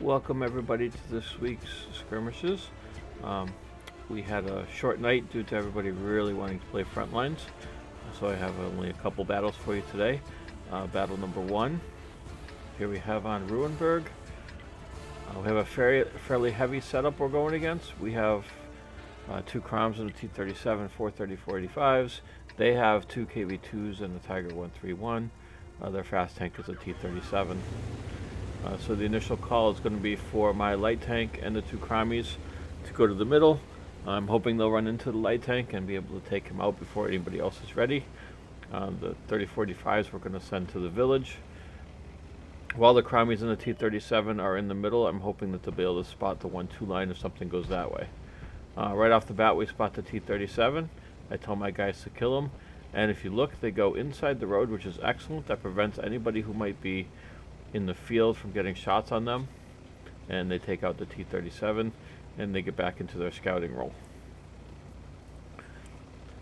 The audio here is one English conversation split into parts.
Welcome everybody to this week's Skirmishes. We had a short night due to everybody really wanting to play frontlines, so I have only a couple battles for you today. Battle number 1, here we have on Ruinberg. We have a fairly heavy setup we're going against. We have 2 Croms and a T-37, 430-485s. They have 2 KV-2s and a Tiger 131. Their fast tank is a T-37. So the initial call is going to be for my light tank and the 2 Crommies to go to the middle. I'm hoping they'll run into the light tank and be able to take him out before anybody else is ready. The 30-45s we're going to send to the village. While the Crommies and the T-37 are in the middle, I'm hoping that they'll be able to spot the 1-2 line if something goes that way. Right off the bat we spot the T-37. I tell my guys to kill him, and if you look, they go inside the road, which is excellent. That prevents anybody who might be in the field from getting shots on them, and they take out the T-37 and they get back into their scouting role.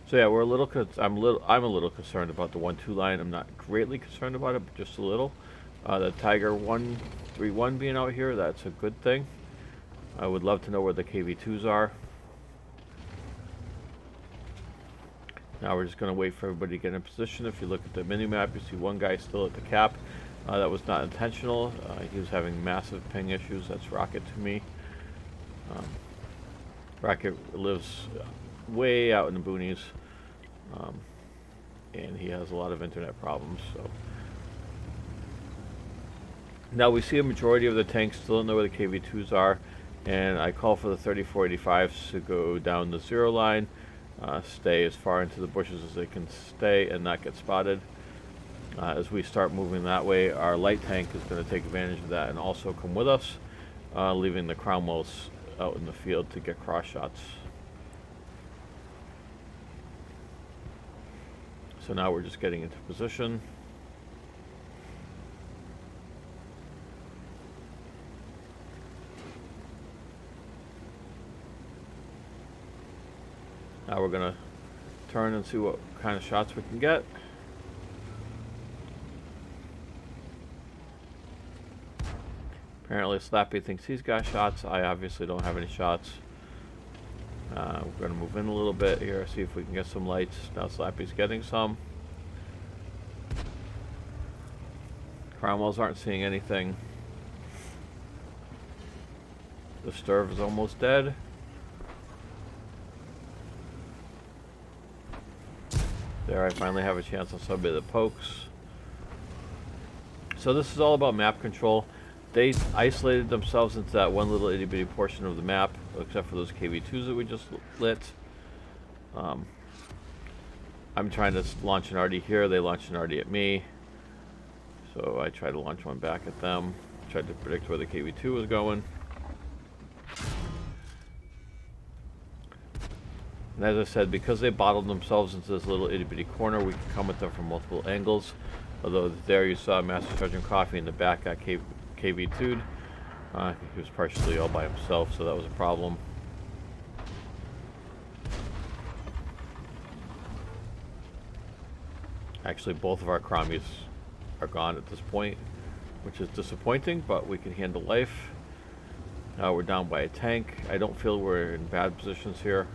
So yeah, I'm a little concerned about the 1-2 line. I'm not greatly concerned about it, but just a little. The Tiger 131 being out here, that's a good thing. I would love to know where the KV-2s are. Now we're just going to wait for everybody to get in position. If you look at the mini-map, you see one guy still at the cap. That was not intentional. He was having massive ping issues. That's Rocket to me. Rocket lives way out in the boonies, and he has a lot of internet problems. So now we see a majority of the tanks still don't know where the KV-2s are, and I call for the 30-45s to go down the 0 line, stay as far into the bushes as they can stay and not get spotted. As we start moving that way, our light tank is going to take advantage of that and also come with us, leaving the Cromwells out in the field to get cross shots. So now we're just getting into position. Now we're going to turn and see what kind of shots we can get. Apparently Slappy thinks he's got shots. I obviously don't have any shots. We're going to move in a little bit here, see if we can get some lights. Now Slappy's getting some. Cromwells aren't seeing anything. The Sturv is almost dead. There, I finally have a chance on somebody that pokes. So this is all about map control. They isolated themselves into that one little itty bitty portion of the map, except for those KV-2s that we just lit. I'm trying to launch an RD here, they launch an RD at me. So I try to launch one back at them. Tried to predict where the KV-2 was going. And as I said, because they bottled themselves into this little itty bitty corner, we can come at them from multiple angles. Although there you saw Master Sergeant Coffee in the back got KV-2'd. He was partially all by himself, so that was a problem. Actually, both of our Crommies are gone at this point, which is disappointing, but we can handle life. We're down by a tank. I don't feel we're in bad positions here.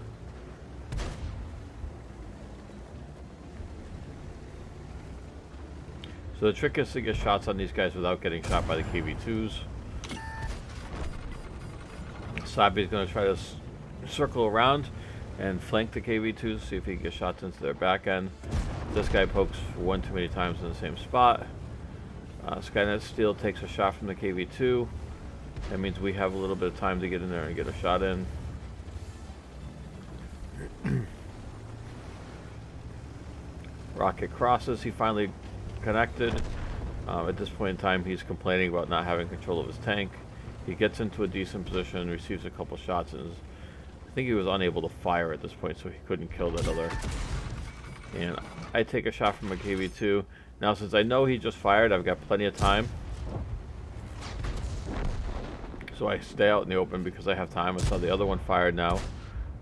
So the trick is to get shots on these guys without getting shot by the KV-2s. Slappy's going to try to circle around and flank the KV-2s, see if he can get shots into their back end. This guy pokes one too many times in the same spot. Skynet Steel takes a shot from the KV-2. That means we have a little bit of time to get in there and get a shot in. Rocket crosses, he finally connected. At this point in time, he's complaining about not having control of his tank. He gets into a decent position, receives a couple shots, and I think he was unable to fire at this point, so he couldn't kill that other. And I take a shot from a KV-2. Now, since I know he just fired, I've got plenty of time. So I stay out in the open because I have time. I saw the other one fired now,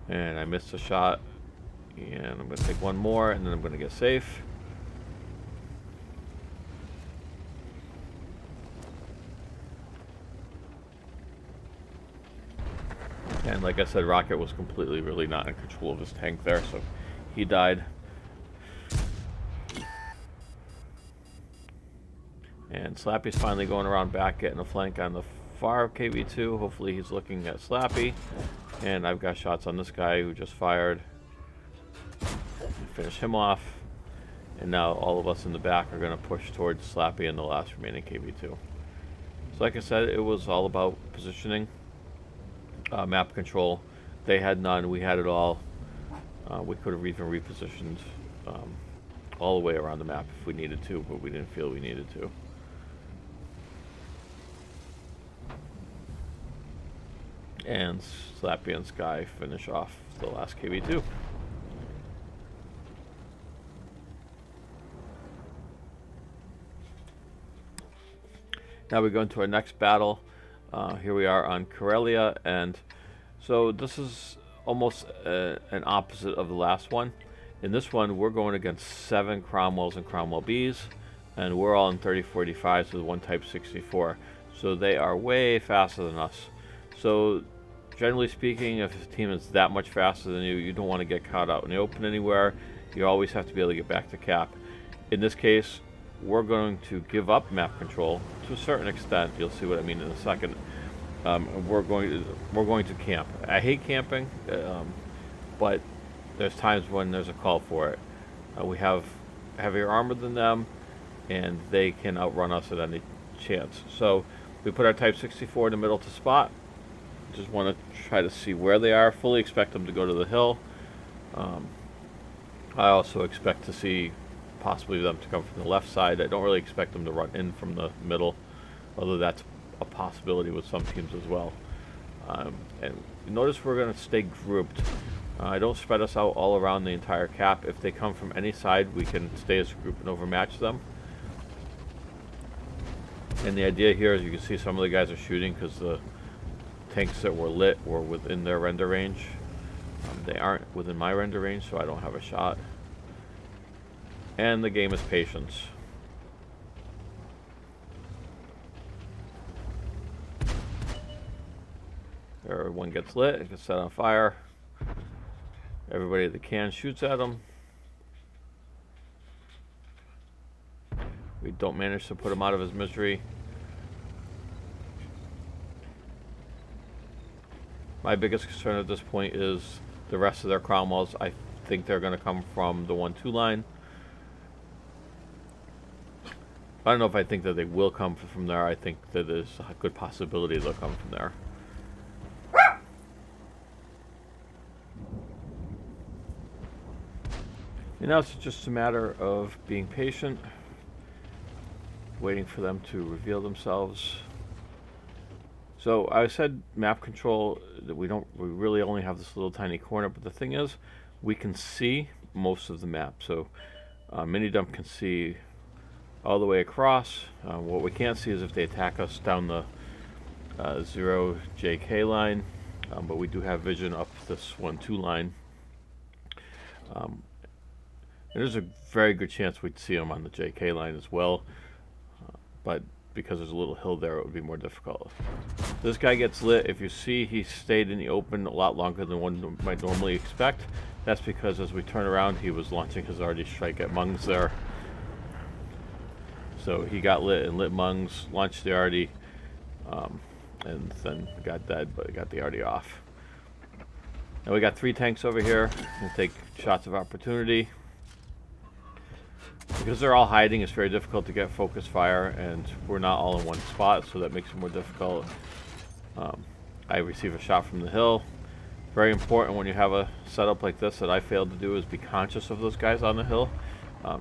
and I missed a shot. And I'm going to take one more, and then I'm going to get safe. And like I said, Rocket was completely really not in control of his tank there, so he died. And Slappy's finally going around back, getting a flank on the far KV2. Hopefully he's looking at Slappy. And I've got shots on this guy who just fired. Finish him off. And now all of us in the back are going to push towards Slappy and the last remaining KV2. So like I said, it was all about positioning, map control. They had none, we had it all. We could have even repositioned all the way around the map if we needed to, but we didn't feel we needed to. And Slappy and Sky finish off the last KV2. Now we go into our next battle. Here we are on Karelia, and so this is almost an opposite of the last one. In this one, we're going against 7 Cromwells and Cromwell Bs, and we're all in 3045s with one Type 64. So they are way faster than us. So generally speaking, if a team is that much faster than you, you don't want to get caught out in the open anywhere. You always have to be able to get back to cap. In this case, we're going to give up map control to a certain extent. You'll see what I mean in a second. We're going to camp. I hate camping, but there's times when there's a call for it. We have heavier armor than them, and they can outrun us at any chance. So we put our Type 64 in the middle to spot. Just want to try to see where they are. Fully expect them to go to the hill. I also expect to see possibly them to come from the left side. I don't really expect them to run in from the middle, although that's a possibility with some teams as well. And notice we're going to stay grouped. I don't spread us out all around the entire cap. If they come from any side, we can stay as a group and overmatch them. And the idea here is you can see some of the guys are shooting because the tanks that were lit were within their render range. They aren't within my render range, so I don't have a shot. And the game is patience. Everyone gets lit, it gets set on fire. Everybody that can shoots at them. We don't manage to put him out of his misery. My biggest concern at this point is the rest of their Cromwells. I think they're going to come from the 1-2 line. I don't know if I think that they will come from there. I think that there's a good possibility they'll come from there. And now it's just a matter of being patient, waiting for them to reveal themselves. So I said map control, that we really only have this little tiny corner, but the thing is, we can see most of the map. So Minidump can see all the way across. What we can't see is if they attack us down the 0 JK line, but we do have vision up this 1-2 line. And there's a very good chance we'd see them on the JK line as well, but because there's a little hill there, it would be more difficult. This guy gets lit. If you see, he stayed in the open a lot longer than one might normally expect. That's because as we turn around, he was launching his arty strike at Mungs there. So he got lit and lit Mungs, launched the arty, and then got dead, but got the arty off. Now we got 3 tanks over here. We'll take shots of opportunity. Because they're all hiding, it's very difficult to get focus fire, and we're not all in one spot, so that makes it more difficult. I receive a shot from the hill. Very important when you have a setup like this that I failed to do is be conscious of those guys on the hill.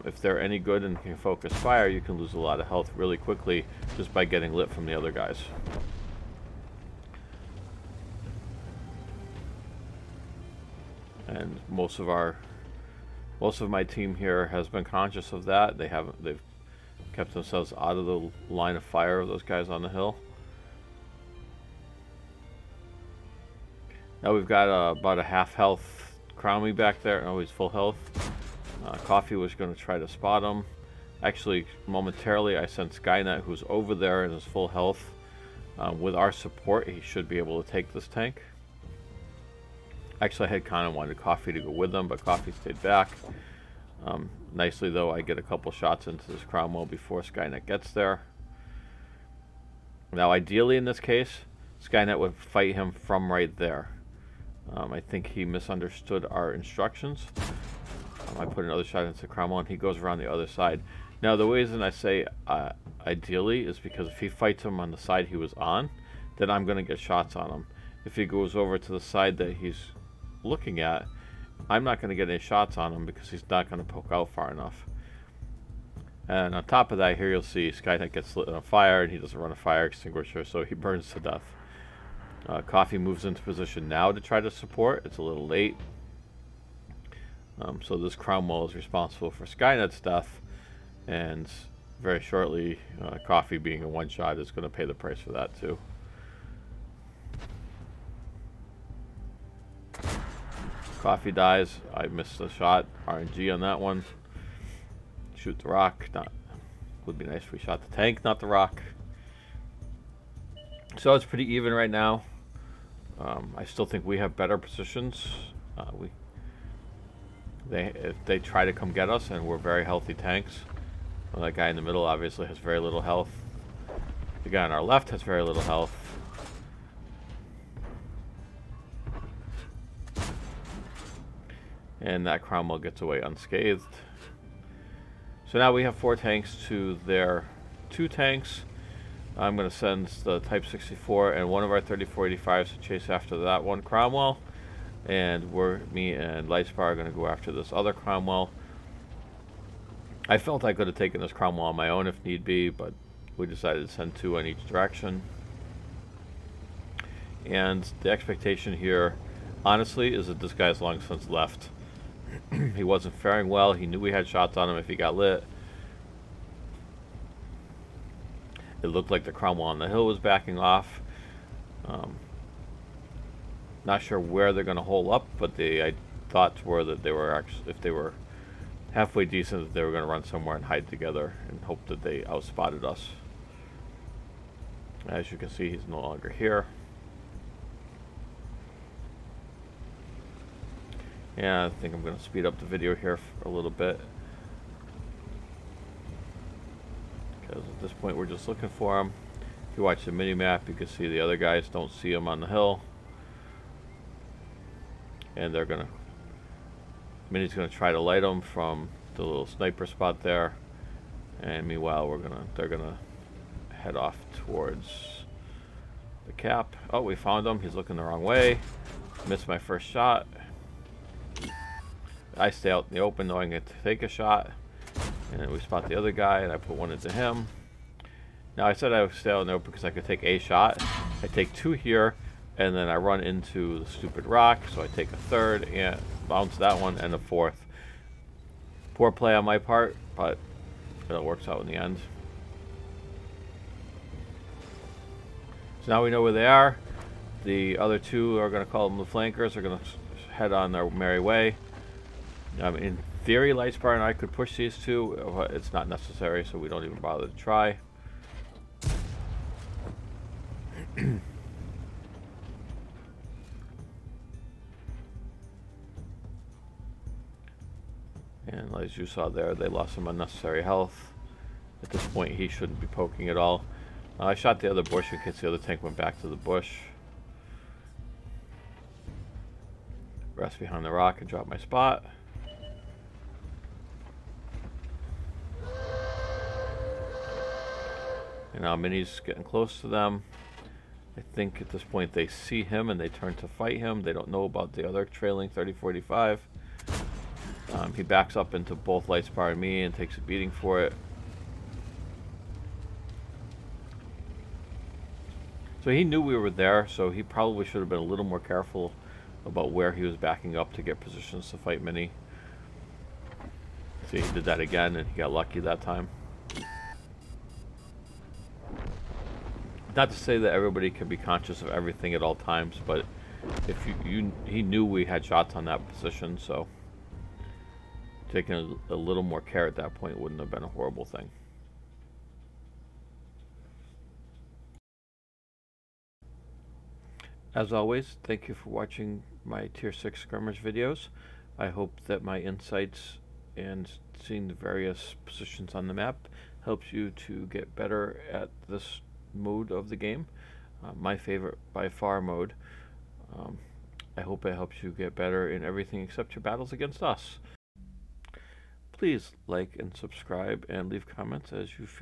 If they're any good and can focus fire, you can lose a lot of health really quickly just by getting lit from the other guys. And most of my team here has been conscious of that. They've kept themselves out of the line of fire of those guys on the hill. Now we've got about a half health Cromie back there. Oh, he's full health. Coffee was going to try to spot him. Actually, momentarily I sent Skynet, who's over there and is full health. With our support, he should be able to take this tank. Actually, I had kind of wanted Coffee to go with them, but Coffee stayed back. Nicely, though, I get a couple shots into this Cromwell before Skynet gets there. Now, ideally, in this case, Skynet would fight him from right there. I think he misunderstood our instructions. I put another shot into Cromwell, and he goes around the other side. Now, the reason I say ideally is because if he fights him on the side he was on, then I'm going to get shots on him. If he goes over to the side that he's looking at, I'm not going to get any shots on him because he's not going to poke out far enough. And on top of that, here you'll see Skynet gets lit on fire, and he doesn't run a fire extinguisher, so he burns to death. Coffee moves into position now to try to support. It's a little late. So this Cromwell is responsible for Skynet's death, and very shortly, Coffee being a one-shot is going to pay the price for that too. Coffee dies. I missed the shot. RNG on that one. Shoot the rock. Would be nice if we shot the tank, not the rock. So it's pretty even right now. I still think we have better positions. If they try to come get us, and we're very healthy tanks. Well, that guy in the middle obviously has very little health. The guy on our left has very little health. And that Cromwell gets away unscathed. So now we have 4 tanks to their 2 tanks. I'm going to send the Type 64 and one of our 3485s to chase after that one Cromwell. And me and Lightspar are going to go after this other Cromwell. I felt I could have taken this Cromwell on my own if need be, but we decided to send 2 in each direction. And the expectation here, honestly, is that this guy's long since left. He wasn't faring well. He knew we had shots on him if he got lit. It looked like the Cromwell on the hill was backing off. Not sure where they're going to hole up, but I thoughts were that they were actually, if they were halfway decent, that they were going to run somewhere and hide together and hope that they outspotted us. As you can see, he's no longer here. Yeah, I think I'm going to speed up the video here for a little bit, because at this point we're just looking for him. If you watch the mini-map, you can see the other guys don't see him on the hill. And they're gonna, Mini's gonna try to light them from the little sniper spot there, and meanwhile they're gonna head off towards the cap. Oh, we found him. He's looking the wrong way. Missed my first shot. I stay out in the open knowing I get to take a shot, and then we spot the other guy, and I put one into him. Now I said I would stay out in the open because I could take a shot. I take 2 here, and then I run into the stupid rock, so I take a 3rd and bounce that one, and a 4th. Poor play on my part, but it works out in the end. So now we know where they are. The other 2 are going to call them the flankers. They're going to head on their merry way. In theory, Lightspar and I could push these 2, but it's not necessary, so we don't even bother to try. And as you saw there, they lost some unnecessary health. At this point, he shouldn't be poking at all. I shot the other bush in case the other tank went back to the bush. Rest behind the rock and drop my spot. And now Mini's getting close to them. I think at this point they see him and they turn to fight him. They don't know about the other trailing 3045. He backs up into both Lightspar and me and takes a beating for it. So he knew we were there, so he probably should have been a little more careful about where he was backing up to get positions to fight Mini. See, he did that again and he got lucky that time. Not to say that everybody can be conscious of everything at all times, but if he knew we had shots on that position, so taking a little more care at that point wouldn't have been a horrible thing. As always, thank you for watching my Tier 6 skirmish videos. I hope that my insights and seeing the various positions on the map helps you to get better at this mode of the game. My favorite by far mode. I hope it helps you get better in everything except your battles against us. Please like and subscribe and leave comments as you feel